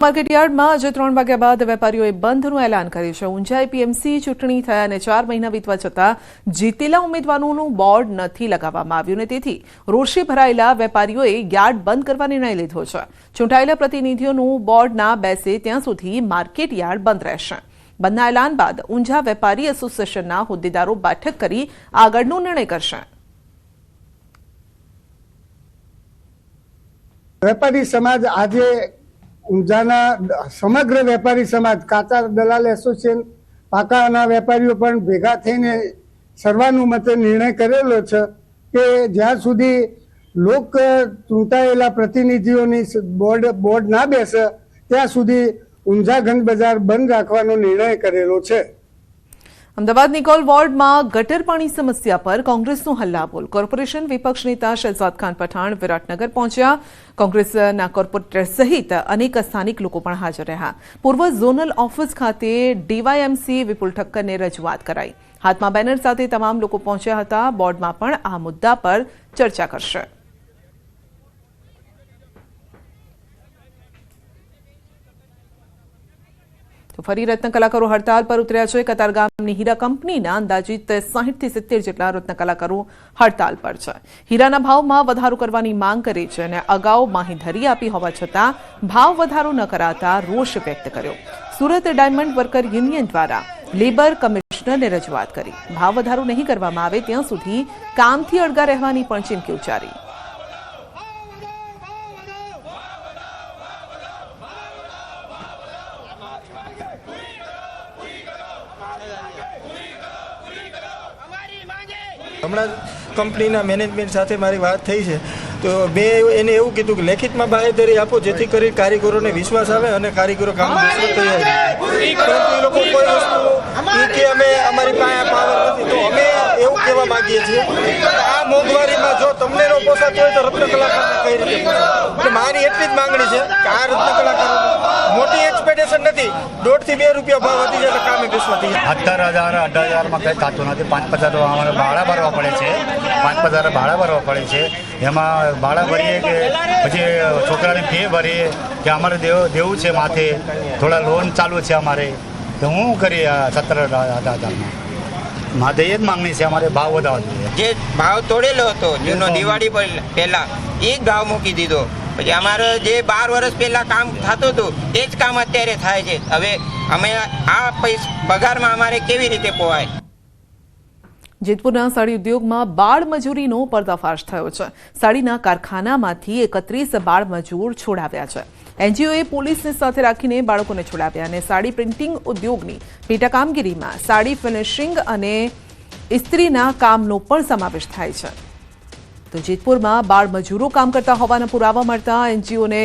માર્કેટયાર્ડમાં આજે 3 વાગ્યા બાદ વેપારીઓએ બંધનું એલાન કર્યું છે। ઊંઝા એપીએમસી ચૂંટણી થયા અને 4 મહિના વીતવા છતાં જીતેલા ઉમેદવારોનું બોર્ડ નથી લગાવવામાં આવ્યું ને તેથી રોષે ભરાયેલા વેપારીઓએ યાર્ડ બંધ કરવા નિર્ણય લીધો છે। ચૂંટાયેલા પ્રતિનિધિઓનું બોર્ડ ના બેસે ત્યાં સુધી માર્કેટયાર્ડ બંધ રહેશે। બંધના એલાન બાદ ઊંઝા વેપારી એસોસિએશનના હોદ્દેદારો બેઠક કરી આગળનો નિર્ણય કરશે। વેપારી સમાજ આજે ઊંઝાના સમગ્ર વેપારી સમાજ કાચા દલાલ એસોસિએશન પાકાના વેપારીઓ પણ ભેગા થઈને સર્વાનુમતે નિર્ણય કરેલો છે કે જ્યાં સુધી લોક ચૂંટાયેલા પ્રતિનિધિઓની બોર્ડ ના બેસે ત્યાં સુધી ઊંઝા ગંજ બજાર બંધ રાખવાનો નિર્ણય કરેલો છે। અમદાવાદ નિકોલ વોર્ડમાં ગટર પાણી સમસ્યા પર કોંગ્રેસનો હલ્લાબોલ। કોર્પોરેશન વિપક્ષ નેતા શહેજાદ ખાન પઠાણ વિરાટનગર પહોંચ્યા। કોંગ્રેસના કોર્પોરેટર સહિત અનેક સ્થાનિક લોકો પણ હાજર રહ્યા। પૂર્વ ઝોનલ ઓફિસ ખાતે ડીવાયએમસી વિપુલ ઠક્કરને રજૂઆત કરાઈ। હાથમાં બેનર સાથે તમામ લોકો પહોંચ્યા હતા। બોર્ડમાં પણ આ મુદ્દા પર ચર્ચા કરશે। ફરી રત્ન કલાકારો હડતાલ પર ઉતર્યા છે। કતારગામની હીરા કંપનીના અંદાજિત 60 થી 70 જેટલા રત્ન કલાકારો હડતાલ પર છે। હીરાના ભાવમાં વધારો કરવાની માંગ કરી છે અને અગાઉ બાંહેધરી આપી હોવા છતાં ભાવ વધારો ન કરાતા રોષ વ્યક્ત કર્યો। સુરત ડાયમંડ વર્કર યુનિયન દ્વારા લેબર કમિશનરને રજૂઆત કરી। ભાવ વધારો નહીં કરવામાં આવે ત્યાં સુધી કામથી અળગા રહેવાની પણ ચીમકી ઉચ્ચારી। હમણાં કંપનીના મેનેજમેન્ટ સાથે મારી વાત થઈ છે તો મેં એને એવું કીધું કે લેખિતમાં બાંહેધરી આપો જેથી કરી કારીગરોને વિશ્વાસ આવે અને કારીગરો કામ તૈયાર। પરંતુ એ લોકો કોઈ વસ્તુ કે અમે અમારી પાસે પાવર નથી તો અમે એવું કહેવા માંગીએ છીએ આ મોંઘવારીમાં જો તમને ન પોસાતું હોય તો રત્ન કલાકારને કઈ રીતે પોસાય। એટલે મારી એટલી જ માંગણી છે કે આ રત્ન કલાકારો મોટી એક્સપેક્ટેશન નથી, 1.5 થી 2 રૂપિયા ભાવ વધી જાય તો કામે બેસવા થઈ જાય। 18,000 કંઈ થતું નથી। 5,000 અમારે ભાડા ભરવા પડે છે, 5,000 ભાડા ભરવા પડે છે। એમાં ભાડા ભરીએ કે પછી છોકરાની ફી ભરીએ કે અમારે દેવું છે માથે, થોડા લોન ચાલુ છે અમારે તો હું કરીએ 17,000 માથે એ જ માંગણી છે અમારે ભાવ વધારવા જોઈએ। જે ભાવ તોડેલો હતો જૂનો દિવાળી પહેલા એ જ ભાવ મૂકી દીધો। પછી અમારે જે 12 વર્ષ પહેલા કામ થતું હતું એ જ કામ અત્યારે થાય છે। હવે અમે આ પગારમાં અમારે કેવી રીતે પોવાય। જેતપુરના સાડી ઉદ્યોગમાં બાળ મજૂરીનો પર્દાફાશ થયો છે। સાડીના કારખાનામાંથી 31 બાળ મજૂર છોડાવ્યા છે। એનજીઓએ પોલીસને સાથે રાખીને બાળકોને છોડાવ્યા અને સાડી પ્રિન્ટિંગ ઉદ્યોગની પેટા કામગીરીમાં સાડી ફિનિશિંગ અને ઇસ્ત્રીના કામનો પણ સમાવેશ થાય છે। તો જેતપુરમાં બાળ મજૂરો કામ કરતા હોવાના પુરાવા મળતા એનજીઓને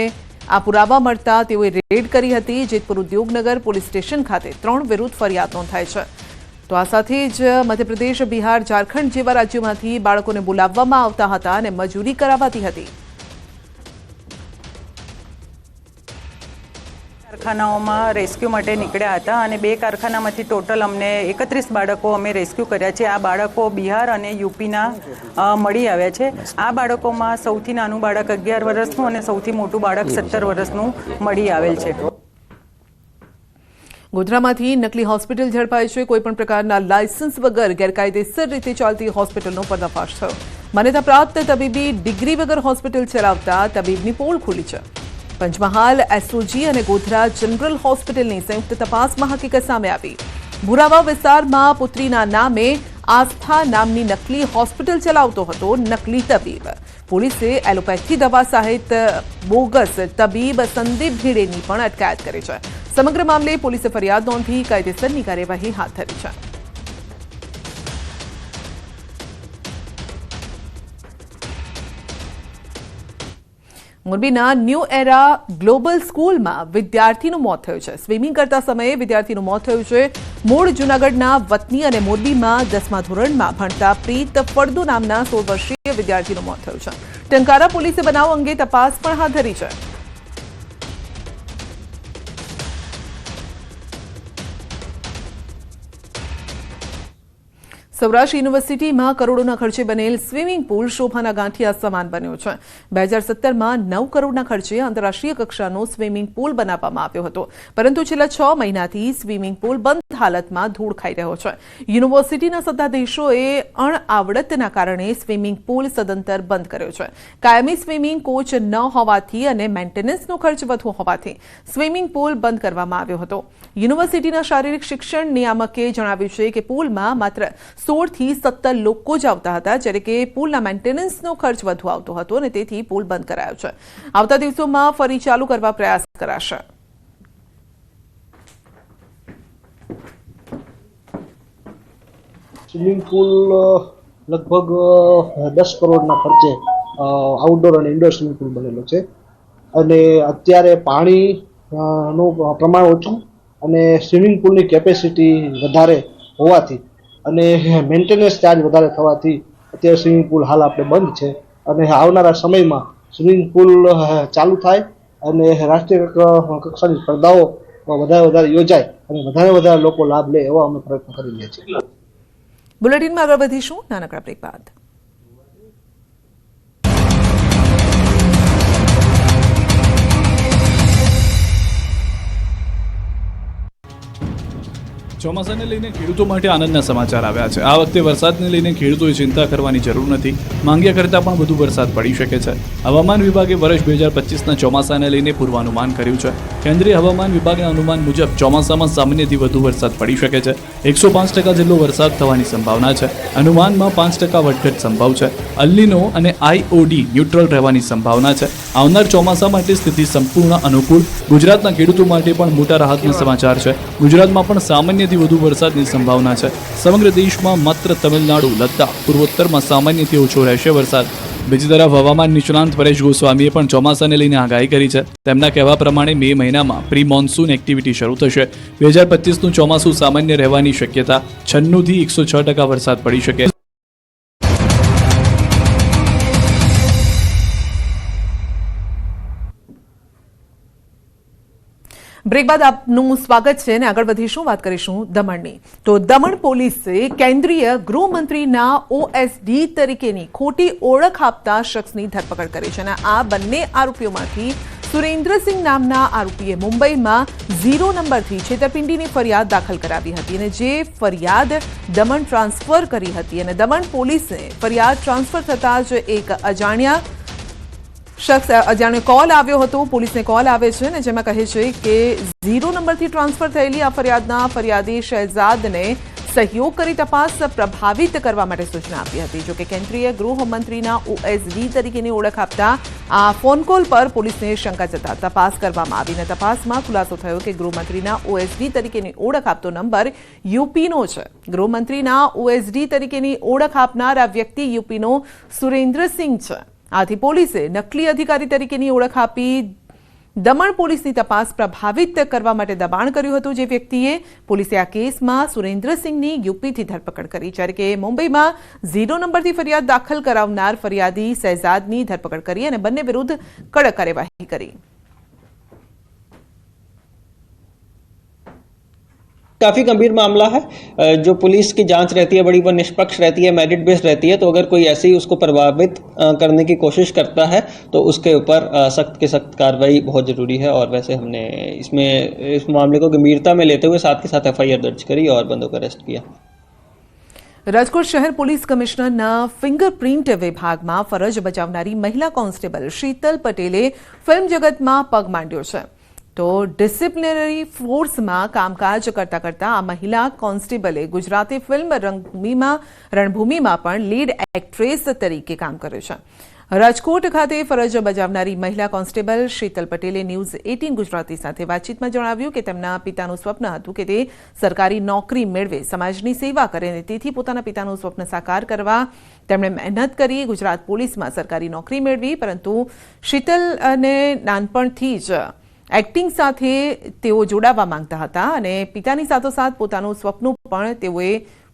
મળતા તેઓએ રેડ કરી હતી। જેતપુર ઉદ્યોગનગર પોલીસ સ્ટેશન ખાતે 3 વિરુદ્ધ ફરિયાદ નોંધાઈ છે। તો આ સાથે જ મધ્યપ્રદેશ, બિહાર, ઝારખંડ જેવા રાજ્યોમાંથી બાળકોને બોલાવવામાં આવતા હતા અને મજૂરી કરાવાતી હતી। કારખાનાઓમાં રેસ્ક્યુ માટે નીકળ્યા હતા અને 2 કારખાનામાંથી ટોટલ અમને 31 બાળકો અમે રેસ્ક્યુ કર્યા છે। આ બાળકો બિહાર અને યુપીના મળી આવ્યા છે। આ બાળકોમાં સૌથી નાનું બાળક 11 વર્ષનું અને સૌથી મોટું બાળક 17 વર્ષનું મળી આવેલ છે। ગોધરામાંથી નકલી હોસ્પિટલ ઝડપાઈ છે। કોઈપણ પ્રકારના લાયસન્સ વગર ગેરકાયદેસર રીતે ચાલતી હોસ્પિટલનો પર્દાફાશ થયો। માન્યતા પ્રાપ્ત તબીબી ડિગ્રી વગર હોસ્પિટલ ચલાવતા તબીબની પોલ ખુલી છે। પંચમહાલ એસઓજી અને ગોધરા જનરલ હોસ્પિટલની સંયુક્ત તપાસમાં હકીકત સામે આવી। ભુરાવા વિસ્તારમાં પુત્રીના નામે આસ્થા નામની નકલી હોસ્પિટલ ચલાવતો હતો નકલી તબીબ। પોલીસે એલોપેથી દવા સહિત બોગસ તબીબ સંદીપ ભીડેની પણ અટકાયત કરી છે। સમગ્ર મામલે પોલીસે ફરિયાદ નોંધી કાયદેસરની કાર્યવાહી હાથ ધરી છે। મોરબીના ન્યૂ એરા ગ્લોબલ સ્કૂલમાં વિદ્યાર્થીનું મોત થયું છે। સ્વિમિંગ કરતા સમયે વિદ્યાર્થીનું મોત થયું છે। મૂળ જૂનાગઢના વતની અને મોરબીમાં 10મા ધોરણમાં ભણતા પ્રીત ફળદુ નામના 16 વર્ષીય વિદ્યાર્થીનું મોત થયું છે। ટંકારા પોલીસે બનાવ અંગે તપાસ પણ હાથ ધરી છે। સૌરાષ્ટ્ર યુનિવર્સિટીમાં કરોડોના ખર્ચે બનેલ સ્વિમિંગ પુલ શોભાના ગાંઠિયા સમાન બન્યો છે. 2017માં 9 કરોડના ખર્ચે આંતરરાષ્ટ્રીય કક્ષાનો સ્વિમિંગ પુલ બનાવવામાં આવ્યો હતો, પરંતુ છેલ્લા 6 મહિનાથી સ્વિમિંગ પુલ બંધ હાલતમાં ધૂળ ખાઈ રહ્યો છે. યુનિવર્સિટીના સત્તાધીશોએ અણઆવડતના કારણે સ્વિમિંગ પુલ સદંતર બંધ કર્યો છે. કાયમી સ્વિમિંગ કોચ ન હોવાથી અને મેન્ટેનન્સનો ખર્ચ વધુ હોવાથી સ્વિમિંગ પુલ બંધ કરવામાં આવ્યો હતો. યુનિવર્સિટીના શારીરિક શિક્ષણ નિયામકે જણાવ્યું છે કે પુલમાં માત્ર 16 થી 17 લોકો જ આવતા હતા, જ્યારે કે પુલના મેન્ટેનન્સનો ખર્ચ વધુ આવતો હતો અને તેથી પુલ બંધ કરાયો છે. આવતા દિવસોમાં ફરી ચાલુ કરવા પ્રયાસ કરાશે. સ્વિમિંગ પુલ લગભગ 10 કરોડના ખર્ચે આઉટડોર અને ઇન્ડોર સ્વિમિંગ પુલ બનેલો છે અને અત્યારે પાણીનું પ્રમાણ ઓછું અને સ્વિમિંગ પુલની કેપેસિટી વધારે હોવાથી અને મેન્ટેનન્સ ચાર્જ વધારે થવાથી અત્યારે સ્વિમિંગ પુલ હાલ આપણે બંધ છે અને આવનારા સમયમાં સ્વિમિંગ પુલ ચાલુ થાય અને રાષ્ટ્રીય કક્ષાની સ્પર્ધાઓ વધારે યોજાય અને વધારે લોકો લાભ લે એવો અમે પ્રયત્ન કરી રહ્યા છીએ. બુલેટિનમાં આગળ વધીશું નાનકડા બ્રેક બાદ. ચોમાસાને લઈને ખેડૂતો માટે આનંદના સમાચાર આવ્યા છે. આ વખતે વરસાદને લઈને ખેડૂતોએ ચિંતા કરવાની જરૂર નથી. માંગ્યા કરતાં પણ વધુ વરસાદ પડી શકે છે. હવામાન વિભાગે વર્ષ 2025ના ચોમાસાને લઈને પૂર્વાનુમાન કર્યું છે. કેન્દ્રીય હવામાન વિભાગના અનુમાન મુજબ ચોમાસામાં સામાન્યથી વધુ વરસાદ પડી શકે છે. 105% જેટલો વરસાદ થવાની સંભાવના છે. અનુમાનમાં 5% વધઘટ સંભવ છે. અલ્નીનો અને IOD ન્યુટ્રલ રહેવાની સંભાવના છે. આવનાર ચોમાસા માટે સ્થિતિ સંપૂર્ણ અનુકૂળ. ગુજરાતના ખેડૂતો માટે પણ મોટા રાહતના સમાચાર છે. ગુજરાતમાં પણ સામાન્યથી વધુ વરસાદની સંભાવના છે. સમગ્ર દેશમાં માત્ર તમિલનાડુ, લદ્દાખ, પૂર્વોત્તરમાં સામાન્યથી ઓછો રહેશે વરસાદ. બીજી તરફ હવામાન નિષ્ણાંત પરેશ ગોસ્વામીએ પણ ચોમાસાને લઈને આગાહી કરી છે. તેમના કહેવા પ્રમાણે મે મહિનામાં પ્રી મોન્સૂન એક્ટિવિટી શરૂ થશે. 2025નું ચોમાસું સામાન્ય રહેવાની શક્યતા. 96 થી 106% વરસાદ પડી શકે. બ્રેક બાદ આપનું સ્વાગત છે અને આગળ વધીશું. વાત કરીશું દમણની. તો દમણ પોલીસે કેન્દ્રીય ગૃહમંત્રીના OSD તરીકેની ખોટી ઓળખ આપતા શખ્સની ધરપકડ કરી છે અને આ બંને આરોપીઓમાંથી સુરેન્દ્રસિંહ નામના આરોપીએ મુંબઈમાં 0 નંબરથી છેતરપિંડીની ફરિયાદ દાખલ કરાવી હતી અને જે ફરિયાદ દમણ ટ્રાન્સફર કરી હતી અને દમણ પોલીસે ફરિયાદ ટ્રાન્સફર થતાં જ એક અજાણ્યો કોલ આવ્યો હતો. પોલીસને કોલ આવે છે ને જેમાં કહે છે કે 0 નંબરથી ટ્રાન્સફર થયેલી આ ફરિયાદના ફરિયાદી શહેજાદને સહયોગ કરી તપાસ પ્રભાવિત કરવા માટે સૂચના આપી હતી. જોકે કેન્દ્રીય ગૃહમંત્રીના OSD તરીકેની ઓળખ આપતા આ ફોન કોલ પર પોલીસને શંકા જતા તપાસ કરવામાં આવી અને તપાસમાં ખુલાસો થયો કે ગૃહમંત્રીના OSD તરીકેની ઓળખ આપતો નંબર યુપીનો છે. ગૃહમંત્રીના OSD તરીકેની ઓળખ આપનાર આ વ્યક્તિ યુપીનો સુરેન્દ્રસિંહ છે. આથી પોલીસે નકલી અધિકારી તરીકેની ઓળખ આપી દમણ પોલીસની તપાસ પ્રભાવિત કરવા માટે દબાણ કર્યું હતું. જે વ્યક્તિએ પોલીસે આ કેસમાં સુરેન્દ્રસિંહની યુપીથી ધરપકડ કરી, જ્યારે કે મુંબઈમાં 0 નંબરથી ફરિયાદ દાખલ કરાવનાર ફરિયાદી શહેજાદની ધરપકડ કરી અને બંને વિરુદ્ધ કડક કાર્યવાહી કરી. काफ़ी गंभीर मामला है. जो पुलिस की जांच रहती है बड़ी वो निष्पक्ष रहती है, मेरिट बेस्ड रहती है. तो अगर कोई ऐसे ही उसको प्रभावित करने की कोशिश करता है तो उसके ऊपर सख्त की सख्त कार्रवाई बहुत ज़रूरी है. और वैसे हमने इस मामले को गंभीरता में लेते हुए साथ के साथ FIR दर्ज करी और बंदों को अरेस्ट किया. રાજકોટ શહેર પોલીસ કમિશનરના ફિંગરપ્રિન્ટ વિભાગમાં ફરજ બજાવનારી મહિલા કોન્સ્ટેબલ શીતલ પટેલે ફિલ્મ જગતમાં પગ માંડ્યો છે. તો ડિસિપ્લિનરી ફોર્સમાં કામકાજ કરતા કરતા આ મહિલા કોન્સ્ટેબલે ગુજરાતી ફિલ્મ રણભૂમિમાં પણ લીડ એક્ટ્રેસ તરીકે કામ કર્યું છે. રાજકોટ ખાતે ફરજ બજાવનારી મહિલા કોન્સ્ટેબલ શીતલ પટેલે ન્યૂઝ 18 ગુજરાતી સાથે વાતચીતમાં જણાવ્યું કે તેમના પિતાનું સ્વપ્ન હતું કે તે સરકારી નોકરી મેળવે, સમાજની સેવા કરે અને તેથી પોતાના પિતાનું સ્વપ્ન સાકાર કરવા તેમણે મહેનત કરી, ગુજરાત પોલીસમાં સરકારી નોકરી મેળવી. પરંતુ શીતલને નાનપણથી જ એક્ટિંગ સાથે તેઓ જોડાવા માંગતા હતા અને પિતાની સાથોસાથ પોતાનું સ્વપ્ન પણ તેઓએ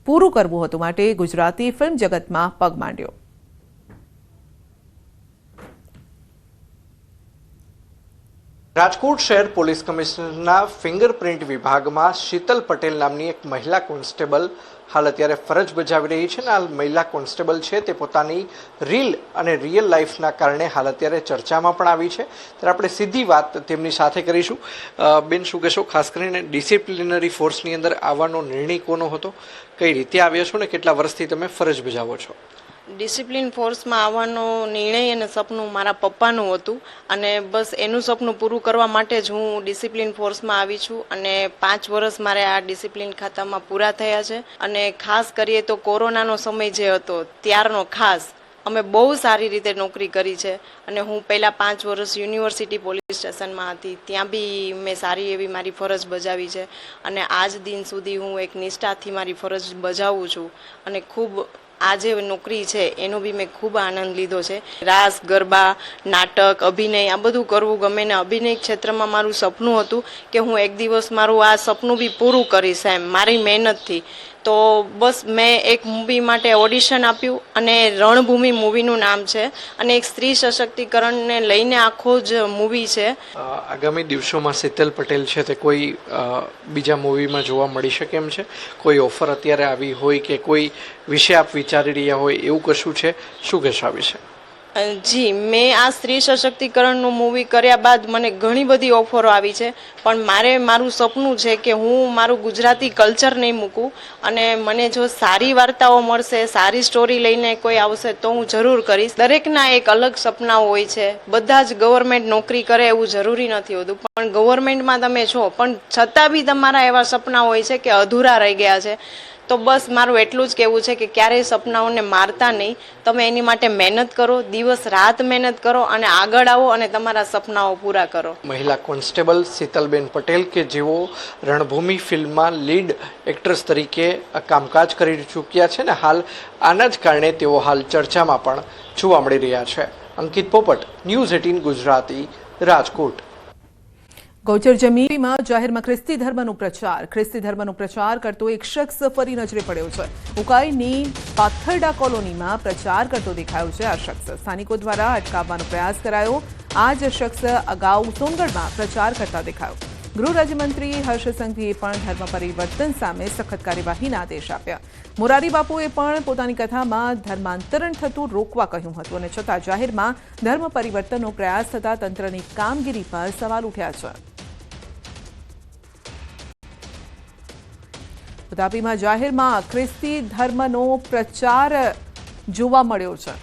પૂરું કરવું હતું, માટે ગુજરાતી ફિલ્મ જગતમાં પગ માંડ્યો. રાજકોટ શહેર પોલીસ કમિશનરના ફિંગરપ્રિન્ટ વિભાગમાં શીતલ પટેલ નામની એક મહિલા કોન્સ્ટેબલ હાલ અત્યારે ફરજ બજાવી રહી છે. અને હાલ મહિલા કોન્સ્ટેબલ છે તે પોતાની રીલ અને રિયલ લાઈફના કારણે હાલ અત્યારે ચર્ચામાં પણ આવી છે. ત્યારે આપણે સીધી વાત તેમની સાથે કરીશું. બેન, શું કહેશો? ખાસ કરીને ડિસિપ્લિનરી ફોર્સની અંદર આવવાનો નિર્ણય કોનો હતો? કઈ રીતે આવ્યા છો ને કેટલા વર્ષથી તમે ફરજ બજાવો છો? ડિસિપ્લિન ફોર્સમાં આવવાનો નિર્ણય અને સપનું મારા પપ્પાનું હતું અને બસ એનું સપનું પૂરું કરવા માટે જ હું ડિસિપ્લિન ફોર્સમાં આવી છું. અને 5 વર્ષ મારે આ ડિસિપ્લિન ખાતામાં પૂરા થયા છે. અને ખાસ કરીએ તો કોરોનાનો સમય જે હતો ત્યારનો ખાસ અમે બહુ સારી રીતે નોકરી કરી છે. અને હું પહેલાં 5 વર્ષ યુનિવર્સિટી પોલીસ સ્ટેશનમાં હતી, ત્યાં બી મેં સારી એવી મારી ફરજ બજાવી છે. અને આજ દિન સુધી હું એક નિષ્ઠાથી મારી ફરજ બજાવું છું. અને ખૂબ આ જે નોકરી છે એનો બી મેં ખૂબ આનંદ લીધો છે. રાસ, ગરબા, નાટક, અભિનય આ બધું કરવું ગમે ને અભિનય ક્ષેત્રમાં મારું સપનું હતું કે હું એક દિવસ મારું આ સપનું બી પૂરું કરીશ એમ મારી મહેનતથી. તો બસ મેં એક મૂવી માટે ઓડિશન આપ્યું અને રણભૂમિ મૂવીનું નામ છે અને એક સ્ત્રી સશક્તિકરણને લઈને આખો જ મૂવી છે. આગામી દિવસોમાં શીતલ પટેલ છે તે કોઈ બીજા મૂવીમાં જોવા મળી શકે એમ છે? કોઈ ઓફર અત્યારે આવી હોય કે કોઈ વિશે આપ વિચારી રહ્યા હોય એવું કશું છે? શું કહેશો આ વિશે? જી, મેં આ સ્ત્રી સશક્તિકરણનું મૂવી કર્યા બાદ મને ઘણી બધી ઓફરો આવી છે. પણ મારું સપનું છે કે હું મારું ગુજરાતી કલ્ચર નહીં મૂકું અને મને જો સારી વાર્તાઓ મળશે, સારી સ્ટોરી લઈને કોઈ આવશે તો હું જરૂર કરીશ. દરેકના એક અલગ સપના હોય છે. બધા જ ગવર્મેન્ટ નોકરી કરે એવું જરૂરી નથી હોતું, પણ ગવર્મેન્ટમાં તમે છો પણ છતાં બી તમારા એવા સપના હોય છે કે અધૂરા રહી ગયા છે. તો બસ મારું એટલું જ કહેવું છે કે ક્યારેય સપનાઓને મારતા નહીં. તમે એની માટે મહેનત કરો, દિવસ રાત મહેનત કરો અને આગળ આવો અને તમારા સપનાઓ પૂરા કરો. મહિલા કોન્સ્ટેબલ શીતલબેન પટેલ કે જેઓ રણભૂમિ ફિલ્મમાં લીડ એક્ટ્રેસ તરીકે કામકાજ કરી ચૂક્યા છે ને હાલ આના જ કારણે તેઓ હાલ ચર્ચામાં પણ જોવા મળી રહ્યા છે. અંકિત પોપટ, ન્યૂઝ 18 ગુજરાતી, રાજકોટ. ગૌચર જમીનમાં જાહેરમાં ખ્રિસ્તી ધર્મનો પ્રચાર કરતો એક શખ્સ ફરી નજરે પડ્યો છે. ઉકાઈની પાથરડા કોલોનીમાં પ્રચાર કરતો દેખાયો છે. આ શખ્સ સ્થાનિકો દ્વારા અટકાવવાનો પ્રયાસ કરાયો. આ જ શખ્સ અગાઉ સોનગઢમાં પ્રચાર કરતા દેખાયો. ગૃહ રાજ્યમંત્રી હર્ષ સંઘવીએ પણ ધર્મ પરિવર્તન સામે સખત કાર્યવાહીના આદેશ આપ્યા. મોરારી બાપુએ પણ પોતાની કથામાં ધર્માંતરણ થતું રોકવા કહ્યું હતું અને છતાં જાહેરમાં ધર્મ પરિવર્તનનો પ્રયાસ થતા તંત્રની કામગીરી પર સવાલ ઉઠ્યા છે. તાપીમાં જાહેરમાં ખ્રિસ્તી ધર્મનો પ્રચાર જોવા મળ્યો છે.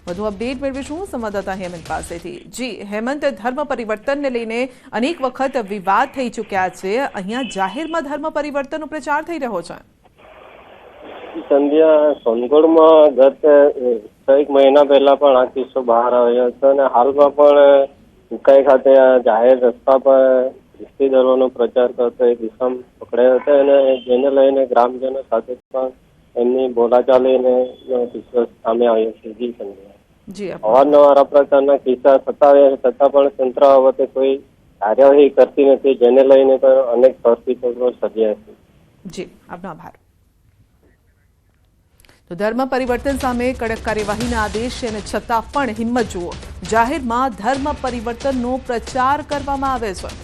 વધુ અપડેટ મેળવીશું સંવાદદાતા હેમંત પાસેથી. જી હેમંત, ધર્મ પરિવર્તનને લઈને અનેક વખત વિવાદ થઈ ચૂક્યા છે. અહીંયા જાહેરમાં ધર્મ પરિવર્તનનો પ્રચાર થઈ રહ્યો છે. સંધ્યા, સોનગઢમાં ગત 6 મહિના પહેલા પણ આ કિસ્સો બહાર આવ્યો હતો અને હાલમાં પણ ઉકાઈ ખાતે જાહેર રસ્તા પર ખ્રિસ્તી ધર્મનો પ્રચાર કરતો એક ઇસમ પકડાયો હતો અને જેને લઈને ગ્રામજનો સાથે પણ એમની બોલાચાલીને કિસ્સો સામે આવ્યો છે. જી સંધ્યા, અવારનવાર આ પ્રકારના કિસ્સા થતા છતાં પણ તંત્ર બાબતે કોઈ કાર્યવાહી કરતી નથી, જેને લઈને પણ અનેક પરિસ્થિતિઓ સર્જાય છે. જી, આપનો આભાર. તો ધર્મ પરિવર્તન સામે કડક કાર્યવાહીના આદેશ છે અને છતાં પણ હિંમત જુઓ, જાહેરમાં ધર્મ પરિવર્તનનો પ્રચાર કરવામાં આવે છે.